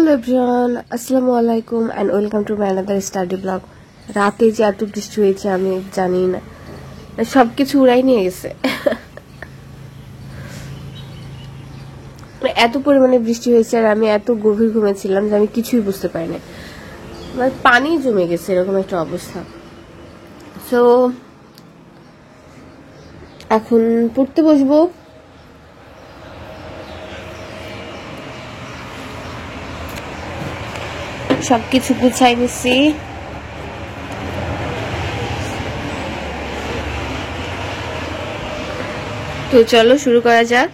Hello everyone, আসসালামু আলাইকুম and welcome to my another study blog. রাতে যে এত বৃষ্টি হয়েছে আমি জানি না, সব কিছু উড়াই নিয়ে গেছে। এত পরিমাণে বৃষ্টি হয়েছে আর আমি এত গভীর ঘুমেছিলাম যে আমি কিছুই বুঝতে পারিনি, মানে পানি জমে গেছে এরকম একটা অবস্থা। সো এখন পড়তে বসবো। সবকিছু গুছাই নিচ্ছি। তো চলো শুরু করা যাক।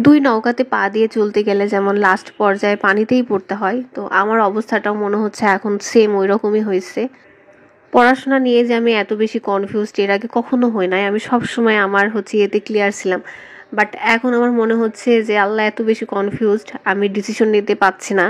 দুই নৌকাতে পা দিয়ে চলতে গেলে যেমন লাস্ট পর্যায়ে পানিতেই পড়তে হয়, তো আমার অবস্থাটাও মনে হচ্ছে এখন সেম ওই রকমই হয়েছে। পড়াশোনা নিয়ে যে আমি এত বেশি কনফিউজড এর আগে কখনো হই নাই, আমি সবসময় আমার এতে ক্লিয়ার ছিলাম। বাট এখন আমার মনে হচ্ছে যে আল্লাহ এত বেশি কনফিউজড, আমি ডিসিশন নিতে পারছি না।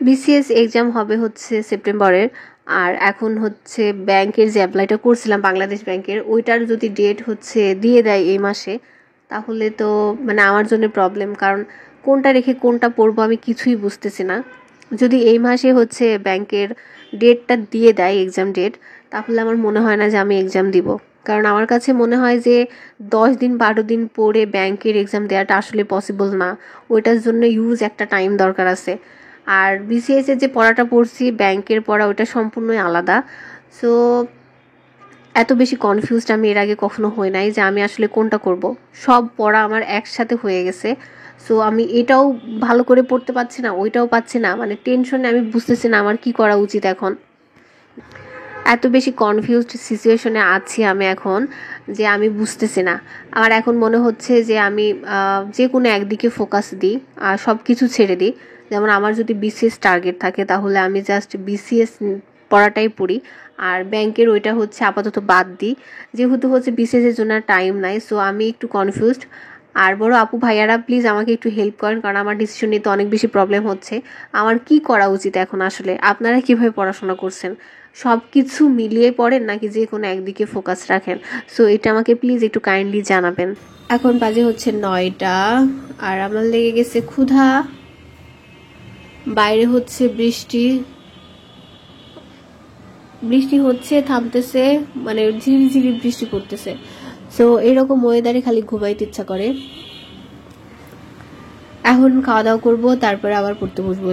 বিসিএস এক্সাম হবে সেপ্টেম্বরের, আর এখন ব্যাংকের যে অ্যাপ্লাইটা করছিলাম বাংলাদেশ ব্যাংকের, ওইটার যদি ডেট দিয়ে দেয় এই মাসে, তাহলে তো মানে আমার জন্য প্রবলেম, কারণ কোনটা রেখে কোনটা পড়বো আমি কিছুই বুঝতেছি না। যদি এই মাসে ব্যাংকের ডেটটা দিয়ে দেয় এক্সাম ডেট, তাহলে আমার মনে হয় না যে আমি এক্সাম দিব, কারণ আমার কাছে মনে হয় যে 10-12 দিন পরে ব্যাংকের এক্সাম দেওয়াটা আসলে পসিবল না। ওইটার জন্য ইউজ একটা টাইম দরকার আছে। আর বিসিএস এর যে পড়াটা পড়ছি, ব্যাংকের পড়া, ওইটা সম্পূর্ণই আলাদা। সো এত বেশি কনফিউজড আমি এর আগে কখনো হই নাই যে আমি আসলে কোনটা করব। সব পড়া আমার একসাথে হয়ে গেছে। সো আমি এটাও ভালো করে পড়তে পারছি না, ওইটাও পাচ্ছি না, মানে টেনশনে আমি বুঝতেছি না আমার কি করা উচিত এখন। এত বেশি কনফিউজড সিচুয়েশনে আছি আমি এখন যে আমি বুঝতেছি না। আমার এখন মনে হচ্ছে যে আমি যে কোনো একদিকে ফোকাস দিই আর সব কিছু ছেড়ে দিই। যেমন আমার যদি বিসিএস টার্গেট থাকে, তাহলে আমি জাস্ট বিসিএস পড়াটাই পড়ি, আর ব্যাংকের ওইটা আপাতত বাদ দিই, যেহেতু বিসিএস এর জন্য টাইম নাই। সো আমি একটু কনফিউজড। আর বড় আপু ভাইয়ারা প্লিজ আমাকে একটু হেল্প করেন, কারণ আমার ডিসিশন নিতে অনেক বেশি প্রবলেম হচ্ছে। আমার কি করা উচিত এখন আসলে? আপনারা কিভাবে পড়াশোনা করছেন? সব কিছু মিলিয়ে পড়েন নাকি যে কোনো একদিকে ফোকাস রাখেন? সো এটা আমাকে প্লিজ একটু কাইন্ডলি জানাবেন। এখন বাজে 9টা, আর আমার লেগে গেছে ক্ষুধা। বাইরে বৃষ্টি বৃষ্টি থামতেছে, মানে ঝিরি ঝিরি বৃষ্টি পড়তেছে। সো এরকম ওয়েদারে খালি ঘুমাইতে ইচ্ছা করে। এখন খাওয়া দাওয়া করবো, তারপরে আবার পড়তে বসবো।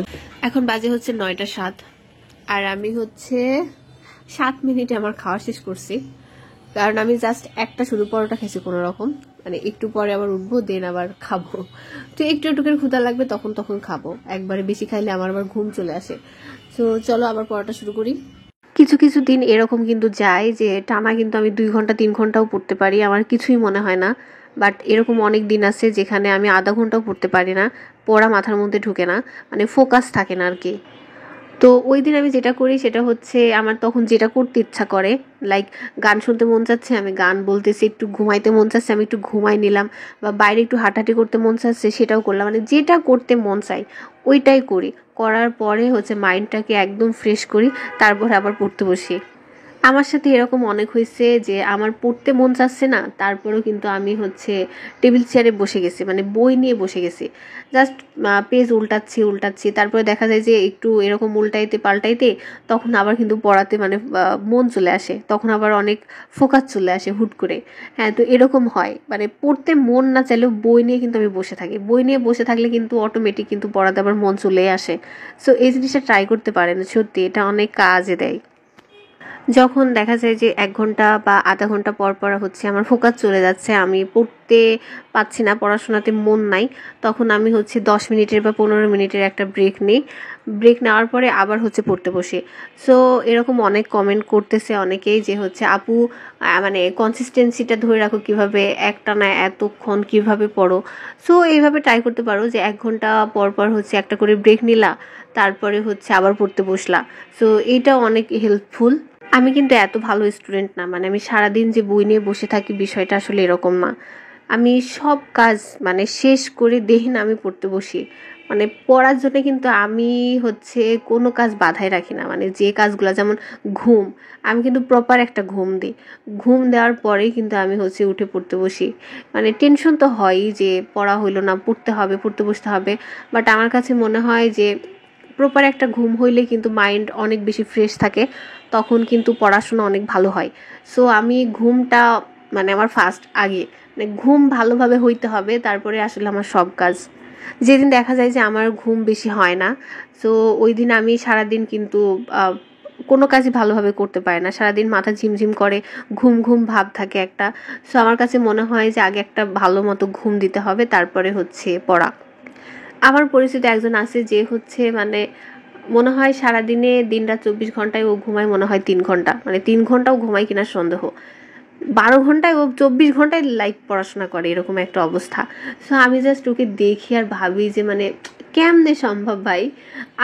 এখন বাজে 9টা 7, আর আমি 7 মিনিটে আমার খাওয়া শেষ করছি, কারণ আমি জাস্ট একটা শুধু পরোটা খেয়েছি কোনো রকম। মানে একটু পরে আবার উঠবো, দেন আবার খাবো। তো একটু একটু করে ক্ষুধা লাগবে, তখন খাবো। একবারে বেশি খাইলে আমার আবার ঘুম চলে আসে। তো চলো আবার পড়াটা শুরু করি। কিছু কিছু দিন এরকম কিন্তু যায় যে টানা কিন্তু আমি 2 ঘন্টা 3 ঘন্টাও পড়তে পারি, আমার কিছুই মনে হয় না। বাট এরকম অনেক দিন আছে যেখানে আমি আধা ঘন্টাও পড়তে পারি না, পড়া মাথার মধ্যে ঢুকে না, মানে ফোকাস থাকে না আর কি। তো ওই দিন আমি যেটা করি সেটা আমার তখন যেটা করতে ইচ্ছা করে, লাইক গান শুনতে মন চাচ্ছে আমি গান বলতেছি, একটু ঘুমাইতে মন চাচ্ছে আমি একটু ঘুমাই নিলাম, বা বাইরে একটু হাঁটাহাঁটি করতে মন চাচ্ছে সেটাও করলাম, মানে যেটা করতে মন চাই ওইটাই করি। করার পরে মাইন্ডটাকে একদম ফ্রেশ করি, তারপরে আবার পড়তে বসি। আমার সাথে এরকম অনেক হয়েছে যে আমার পড়তে মন চাচ্ছে না, তারপরেও কিন্তু আমি টেবিল চেয়ারে বসে গেছি, মানে বই নিয়ে বসে গেছি, জাস্ট পেজ উল্টাচ্ছি, তারপরে দেখা যায় যে একটু এরকম উল্টাইতে পাল্টাইতে তখন আবার কিন্তু পড়াতে মানে মন চলে আসে, তখন আবার অনেক ফোকাস চলে আসে হুট করে। হ্যাঁ, তো এরকম হয়, মানে পড়তে মন না চাইলেও বই নিয়ে কিন্তু আমি বসে থাকি। বই নিয়ে বসে থাকলে কিন্তু অটোমেটিক কিন্তু পড়াতে আবার মন চলে আসে। সো এই জিনিসটা ট্রাই করতে পারেন, সত্যি এটা অনেক কাজে দেয়। যখন দেখা যায় যে 1 ঘন্টা বা আধা ঘন্টা পর পর আমার ফোকাস চলে যাচ্ছে, আমি পড়তে পাচ্ছি না, পড়াশোনাতে মন নাই, তখন আমি 10 মিনিটের বা 15 মিনিটের একটা ব্রেক নিই। ব্রেক নেওয়ার পরে আবার পড়তে বসি। সো এরকম অনেক কমেন্ট করতেছে অনেকেই যে আপু মানে কনসিস্টেন্সিটা ধরে রাখো কিভাবে, একটানা এতক্ষণ কিভাবে পড়ো। সো এইভাবে ট্রাই করতে পারো যে 1 ঘন্টা পর পর একটা করে ব্রেক নিলা, তারপরে আবার পড়তে বসলা। সো এইটা অনেক হেল্পফুল। আমি কিন্তু এত ভালো স্টুডেন্ট না, মানে আমি সারাদিন যে বই নিয়ে বসে থাকি বিষয়টা আসলে এরকম না। আমি সব কাজ মানে শেষ করে দেখি না আমি পড়তে বসি, মানে পড়ার জন্য কিন্তু আমি হচ্ছে কোনো কাজ বাধাই রাখি না, মানে যে কাজগুলো যেমন ঘুম, আমি কিন্তু প্রপার একটা ঘুম দিই, ঘুম দেওয়ার পরেই কিন্তু আমি হচ্ছে উঠে পড়তে বসি। মানে টেনশন তো হয়ই যে পড়া হইলো না, পড়তে হবে, পড়তে বসতে হবে, বাট আমার কাছে মনে হয় যে প্রপার একটা ঘুম হইলে কিন্তু মাইন্ড অনেক বেশি ফ্রেশ থাকে, তখন কিন্তু পড়াশোনা অনেক ভালো হয়। সো আমি ঘুমটা মানে আমার ফার্স্ট আগে, মানে ঘুম ভালোভাবে হইতে হবে, তারপরে আসলে আমার সব কাজ। যেদিন দেখা যায় যে আমার ঘুম বেশি হয় না, সো ওই দিন আমি সারাদিন কিন্তু কোনো কাজই ভালোভাবে করতে পারি না, সারাদিন মাথা ঝিমঝিম করে, ঘুম ঘুম ভাব থাকে একটা। সো আমার কাছে মনে হয় যে আগে একটা ভালো মতো ঘুম দিতে হবে, তারপরে হচ্ছে পড়া। আমার পরিচিত একজন আছে যে হচ্ছে মানে মনে হয় সারাদিনে দিনরাত 24 ঘন্টায় ও ঘুমায় মনে হয় 3 ঘন্টা, মানে 3 ঘন্টাও ঘুমায় কিনা সন্দেহ, 12 ঘন্টায় ও 24 ঘন্টায় লাইক পড়াশোনা করে, এরকম একটা অবস্থা। সো আমি জাস্ট ওকে দেখি আর ভাবি যে মানে কেমনে সম্ভব ভাই,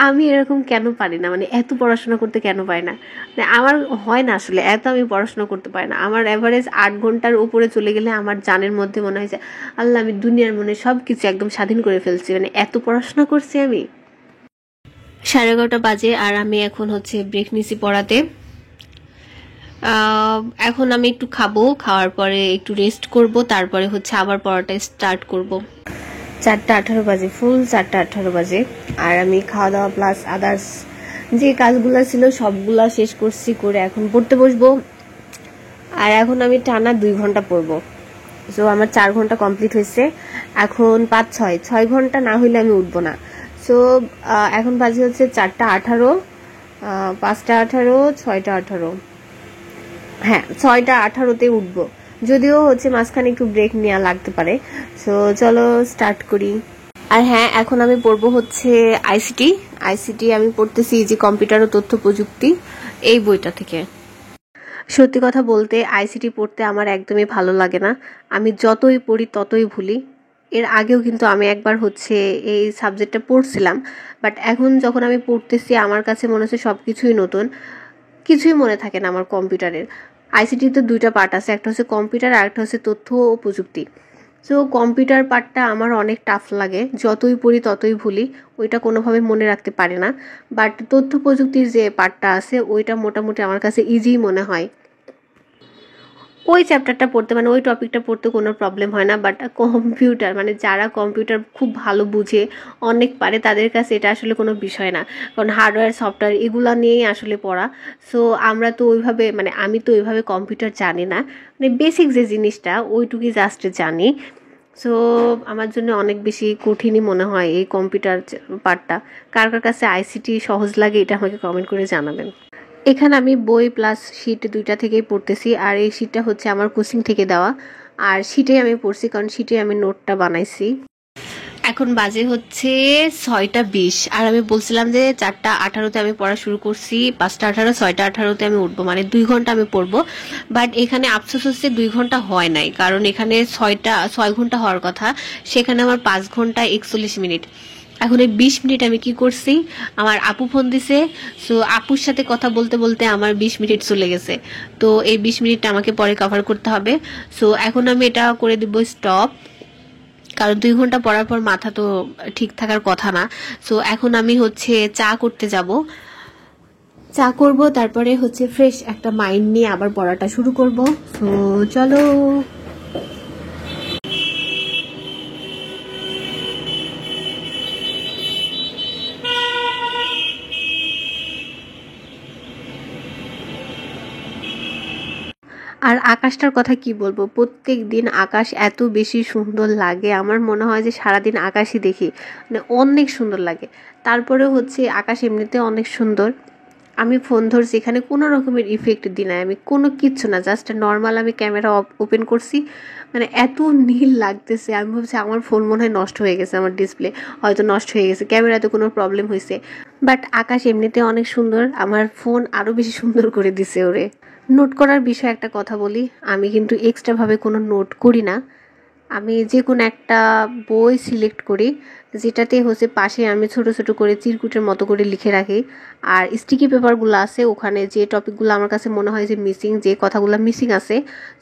আমি এরকম কেন পারি না, মানে এত পড়াশোনা করতে কেন পারি না, মানে আমার হয় না আসলে, এত আমি পড়াশোনা করতে পারি না। আমার অ্যাভারেজ 8 ঘন্টার উপরে চলে গেলে আমার জানের মধ্যে মনে হয় যে আল্লাহ, আমি দুনিয়ার মনে সব কিছু একদম স্বাধীন করে ফেলছি, মানে এত পড়াশোনা করছি আমি। 11:30 বাজে আর আমি এখন হচ্ছে ব্রেক নিছি পড়াতে। এখন আমি একটু খাবো, খাওয়ার পরে একটু রেস্ট করব, তারপরে হচ্ছে আবার পড়াটা স্টার্ট করব। 4:18 বাজে, ফুল 4:18 বাজে, আর আমি খাওয়া দাওয়া প্লাস আদার্স যে কাজগুলো ছিল সবগুলা শেষ করছি, করে এখন পড়তে বসবো। আর এখন আমি টানা 2 ঘন্টা পড়বো। সো আমার 4 ঘন্টা কমপ্লিট হয়েছে, এখন 5-6 ঘন্টা না হইলে আমি উঠবো না। সো এখন বাজে হচ্ছে 4:18, 5:18, 6:18, হ্যাঁ 6:18-তে উঠবো, যদিও হচ্ছে মাঝখানে একটু ব্রেক নেওয়া লাগতে পারে। সো চলো স্টার্ট করি। আর হ্যাঁ, এখন আমি পড়বো হচ্ছে আইসিটি আমি পড়তেছি যে কম্পিউটার ও তথ্য প্রযুক্তি, এই বইটা থেকে। সত্যি কথা বলতে আইসিটি পড়তে আমার একদমই ভালো লাগে না, আমি যতই পড়ি ততই ভুলি। এর আগেও কিন্তু আমি একবার হচ্ছে এই সাবজেক্টটা পড়ছিলাম, বাট এখন যখন আমি পড়তেছি আমার কাছে মনে হচ্ছে সব কিছুই নতুন, কিছুই মনে থাকে না আমার কম্পিউটারের। আইসিটিতে 2টা পার্ট আছে, একটা হচ্ছে কম্পিউটার আর একটা হচ্ছে তথ্য ও প্রযুক্তি। সো কম্পিউটার পার্টটা আমার অনেক টাফ লাগে, যতই পড়ি ততই ভুলি, ওইটা কোনোভাবে মনে রাখতে পারি না। বাট তথ্য প্রযুক্তির যে পার্টটা আছে ওইটা মোটামুটি আমার কাছে ইজি মনে হয়, ওই চ্যাপ্টারটা পড়তে মানে ওই টপিকটা পড়তে কোনো প্রবলেম হয় না। বাট কম্পিউটার মানে যারা কম্পিউটার খুব ভালো বুঝে, অনেক পারে, তাদের কাছে এটা আসলে কোনো বিষয় না, কারণ হার্ডওয়্যার সফটওয়্যার এগুলো নিয়েই আসলে পড়া। সো আমরা তো ওইভাবে মানে আমি তো ওইভাবে কম্পিউটার জানি না, মানে বেসিক যে জিনিসটা ওইটুকুই জাস্ট জানি। সো আমার জন্য অনেক বেশি কঠিনই মনে হয় এই কম্পিউটার পার্টটা। কার কার কাছে আইসিটি সহজ লাগে এটা আমাকে কমেন্ট করে জানাবেন। এখানে আমি বই প্লাস শিট 2টা থেকেই পড়তেছি, আর এই শিটটা হচ্ছে আমার কোচিং থেকে দেওয়া, আর শিটে আমি পড়ছি কারণ শিটে আমি নোটটা বানাইছি। এখন বাজে হচ্ছে 6:20, আর আমি বলছিলাম যে 4:18-তে আমি পড়া শুরু করছি, 5:18, 6:18-তে আমি উঠবো, মানে 2 ঘন্টা আমি পড়বো। বাট এখানে আফসোস হচ্ছে 2 ঘন্টা হয় নাই, কারণ এখানে 6 ঘন্টা হওয়ার কথা, সেখানে আমার 5 ঘন্টা 41 মিনিট। এখন এই 20 মিনিট আমি কি করছি, আমার আপু ফোন দিছে, সো আপুর সাথে কথা বলতে বলতে আমার 20 মিনিট চলে গেছে। তো এই 20 মিনিটটা আমাকে পরে কভার করতে হবে। সো এখন আমি এটা করে দিব স্টপ, কারণ 2 ঘন্টা পড়ার পর মাথা তো ঠিক থাকার কথা না। সো এখন আমি হচ্ছে চা করতে যাব, চা করব, তারপরে হচ্ছে ফ্রেশ একটা মাইন্ড নিয়ে আবার পড়াটা শুরু করব। সো চলো। আর আকাশটার কথা কি বলবো, প্রত্যেক দিন আকাশ এত বেশি সুন্দর লাগে, আমার মনে হয় যে সারাদিন আকাশই দেখি, মানে অনেক সুন্দর লাগে। তারপরে হচ্ছে আকাশ এমনিতে অনেক সুন্দর। আমি ফোন ধরছি, এখানে কোনো রকমের ইফেক্ট দিই নাই, আমি কোনো কিচ্ছু না, জাস্ট নর্মাল আমি ক্যামেরা ওপেন করছি, মানে এত নীল লাগতেছে, আমি ভাবছি আমার ফোন মনে হয় নষ্ট হয়ে গেছে, আমার ডিসপ্লে হয়তো নষ্ট হয়ে গেছে, ক্যামেরাতে কোনো প্রবলেম হয়েছে। বাট আকাশ এমনিতে অনেক সুন্দর, আমার ফোন আরও বেশি সুন্দর করে দিছে ওরে। নোট করার বিষয়ে একটা কথা বলি, আমি কিন্তু এক্সট্রাভাবে কোনো নোট করি না, আমি যে কোনো একটা বই সিলেক্ট করি, যেটাতে হচ্ছে পাশে আমি ছোট ছোট করে চিরকুটের মতো করে লিখে রাখি। আর স্টিকি পেপারগুলো আছে, ওখানে যে টপিকগুলো আমার কাছে মনে হয় যে মিসিং, যে কথাগুলো মিসিং আছে,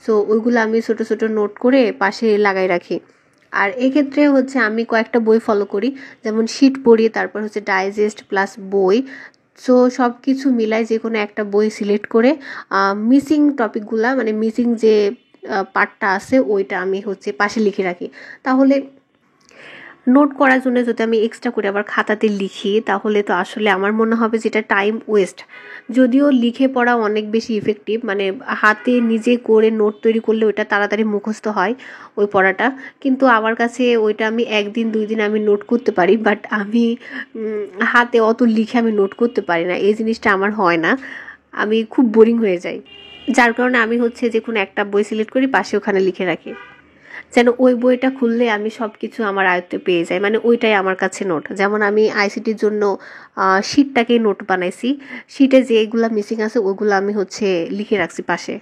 সো ওইগুলো আমি ছোট ছোট নোট করে পাশে লাগাই রাখি। আর এক্ষেত্রে হচ্ছে আমি কয়েকটা বই ফলো করি, যেমন শিট পড়ি, তারপর হচ্ছে ডাইজেস্ট প্লাস বই। সো সব কিছু মিলাই যে কোনো একটা বই সিলেক্ট করে মিসিং টপিকগুলা, মানে মিসিং যে পার্টটা আছে ওইটা আমি হচ্ছে পাশে লিখে রাখি। তাহলে নোট করার জন্য যদি আমি এক্সট্রা করে আবার খাতাতে লিখি তাহলে তো আসলে আমার মনে হবে যেটা টাইম ওয়েস্ট। যদিও লিখে পড়া অনেক বেশি ইফেক্টিভ, মানে হাতে নিজে করে নোট তৈরি করলে ওইটা তাড়াতাড়ি মুখস্থ হয় ওই পড়াটা, কিন্তু আমার কাছে ওইটা আমি 1 দিন 2 দিন আমি নোট করতে পারি, বাট আমি হাতে অত লিখে আমি নোট করতে পারি না, এই জিনিসটা আমার হয় না, আমি খুব বোরিং হয়ে যাই। যার কারণে আমি হচ্ছে যে কোনো একটা বই সিলেক্ট করি, পাশে ওখানে লিখে রাখি, যেন ওই বইটা খুললে আমি সব কিছু আমার আয়ত্তে পেয়ে যাই, মানে ওইটাই আমার কাছে নোট। যেমন আমি আইসিটির জন্য শিটটাকেই নোট বানাইছি, শিটে যেগুলো মিসিং আছে ওইগুলো আমি হচ্ছে লিখে রাখছি পাশে।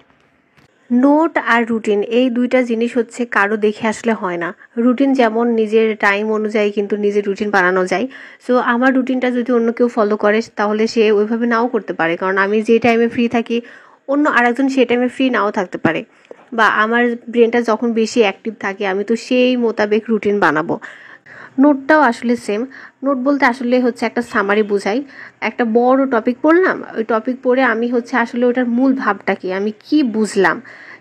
নোট আর রুটিন এই দুইটা জিনিস হচ্ছে কারো দেখে আসলে হয় না। রুটিন যেমন নিজের টাইম অনুযায়ী কিন্তু নিজের রুটিন বানানো যায়। সো আমার রুটিনটা যদি অন্য কেউ ফলো করে তাহলে সে ওইভাবে নাও করতে পারে, কারণ আমি যে টাইমে ফ্রি থাকি অন্য আরেকজন সেই টাইমে ফ্রি নাও থাকতে পারে, বা আমার ব্রেনটা যখন বেশি অ্যাক্টিভ থাকে আমি তো সেই মোতাবেক রুটিন বানাবো। নোটটাও আসলে সেম। নোট বলতে আসলে হচ্ছে একটা সামারি বোঝাই, একটা বড় টপিক পড়লাম, ওই টপিক পড়ে আমি হচ্ছে আসলে ওটার মূল ভাবটা কি, আমি কি বুঝলাম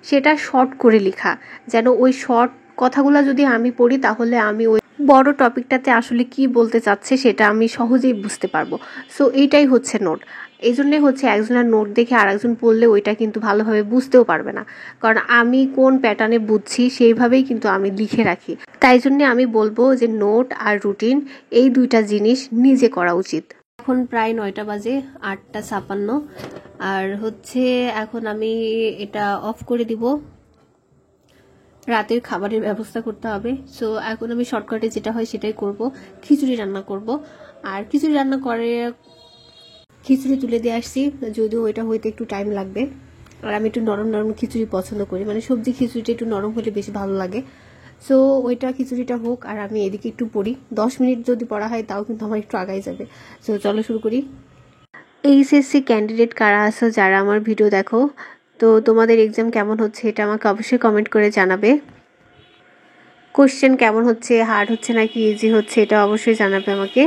সেটা শর্ট করে লেখা, যেন ওই শর্ট কথাগুলো যদি আমি পড়ি তাহলে আমি ওই বড় টপিকটাতে আসলে কি বলতে চাচ্ছে সেটা আমি সহজেই বুঝতে পারবো। সো এইটাই হচ্ছে নোট। এই জন্যে হচ্ছে একজনের নোট দেখে আর একজন পড়লে ওইটা কিন্তু ভালোভাবে বুঝতেও পারবে না, কারণ আমি কোন প্যাটার্নে বুঝছি সেইভাবেই কিন্তু আমি লিখে রাখি। তাই জন্যে আমি বলবো যে নোট আর রুটিন এই দুইটা জিনিস নিজে করা উচিত। এখন প্রায় 9টা বাজে, 8টা 56, আর হচ্ছে এখন আমি এটা অফ করে দিব, রাতের খাবারের ব্যবস্থা করতে হবে। সো এখন আমি শর্টকাটে যেটা হয় সেটাই করব, খিচুড়ি রান্না করব। আর খিচুড়ি রান্না করে খিচুড়ি তুলে দিয়ে আসছি, যদিও ওইটা হইতে একটু টাইম লাগবে। আর আমি একটু নরম নরম খিচুড়ি পছন্দ করি, মানে সবজি খিচুড়িটা একটু নরম হলে বেশি ভালো লাগে। সো ওইটা খিচুড়িটা হোক আর আমি এদিকে একটু পড়ি, 10 মিনিট যদি পড়া হয় তাও কিন্তু আমার একটু আগাই যাবে। সো চলো শুরু করি। এইচএসসি ক্যান্ডিডেট কারা আছো যারা আমার ভিডিও দেখো, তো তোমাদের এক্সাম কেমন হচ্ছে এটা আমাকে অবশ্যই কমেন্ট করে জানাবে। কোশ্চেন কেমন হচ্ছে, হার্ড হচ্ছে নাকি ইজি হচ্ছে এটা অবশ্যই জানাবে আমাকে।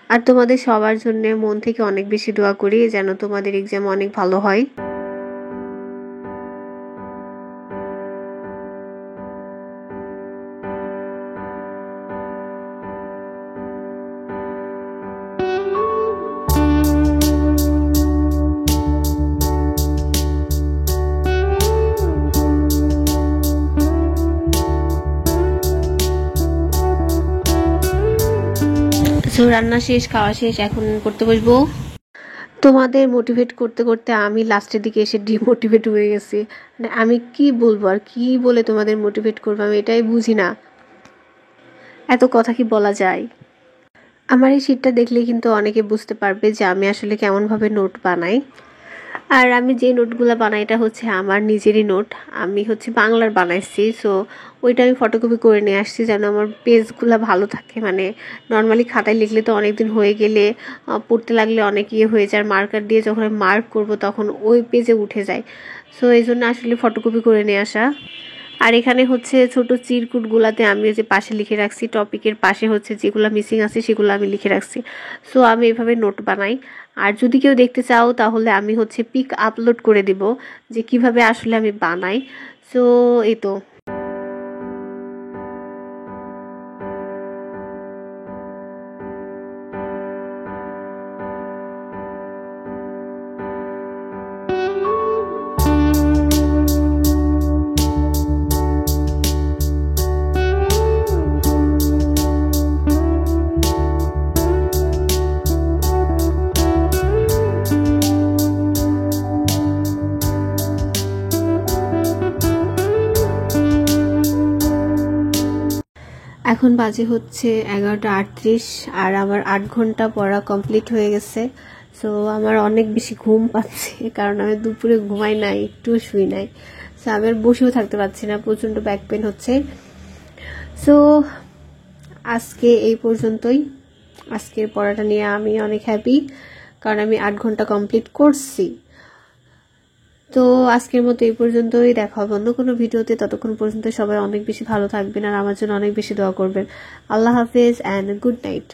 আর তোমাদের সবার জন্য মন থেকে অনেক বেশি দোয়া করি যেন তোমাদের এক্সাম অনেক ভালো হয়। তো রান্না শেষ, খাওয়া শেষ, এখন পড়তে বসবো। তোমাদের মোটিভেট করতে করতে আমি লাস্টের দিকে এসে ডিমোটিভেট হয়ে গেছি, মানে আমি কি বলবো আর কি বলে তোমাদের মোটিভেট করবো, আমি এটাই বুঝি না, এত কথা কি বলা যায়। আমার এই শীটটা দেখলে কিন্তু অনেকে বুঝতে পারবে যে আমি আসলে কেমনভাবে নোট বানাই। আর আমি যে নোটগুলো বানাই এটা হচ্ছে আমার নিজেরই নোট, আমি হচ্ছে বাংলার বানাইছি। সো ওইটা আমি ফটোকপি করে নিয়ে আসছি যেন আমার পেজগুলো ভালো থাকে, মানে নর্মালি খাতায় লিখলে তো অনেক দিন হয়ে গেলে পড়তে লাগলে অনেক ইয়ে হয়ে যায়, মার্কার দিয়ে যখন আমি মার্ক করবো তখন ওই পেজে উঠে যায়। সো এই জন্য আসলে ফটোকপি করে নিয়ে আসা। আর এখানে হচ্ছে ছোট চিরকুটগুলাতে আমি যে পাশে লিখে রাখছি, টপিকের পাশে হচ্ছে যেগুলো মিসিং আছে সেগুলো আমি লিখে রাখছি। সো আমি এভাবে নোট বানাই। আর যদি কেউ দেখতে চাও তাহলে আমি হচ্ছে পিক আপলোড করে দিব যে কিভাবে আসলে আমি বানাই। সো এই তো। এখন বাজে হচ্ছে 11টা 38, আর আমার 8 ঘন্টা পড়া কমপ্লিট হয়ে গেছে। সো আমার অনেক বেশি ঘুম পাচ্ছে, কারণ আমি দুপুরে ঘুমাই নাই, একটু শুই নাই। সো আমি আর বসেও থাকতে পারছি না, প্রচণ্ড ব্যাক পেন হচ্ছে। সো আজকে এই পর্যন্তই। আজকের পড়াটা নিয়ে আমি অনেক হ্যাপি, কারণ আমি 8 ঘন্টা কমপ্লিট করছি। তো আজকের মতো এই পর্যন্তই, দেখা হবে অন্য কোনো ভিডিওতে। ততক্ষণ পর্যন্ত সবাই অনেক বেশি ভালো থাকবেন আর আমার জন্য অনেক বেশি দোয়া করবেন। আল্লাহ হাফেজ অ্যান্ড গুড নাইট।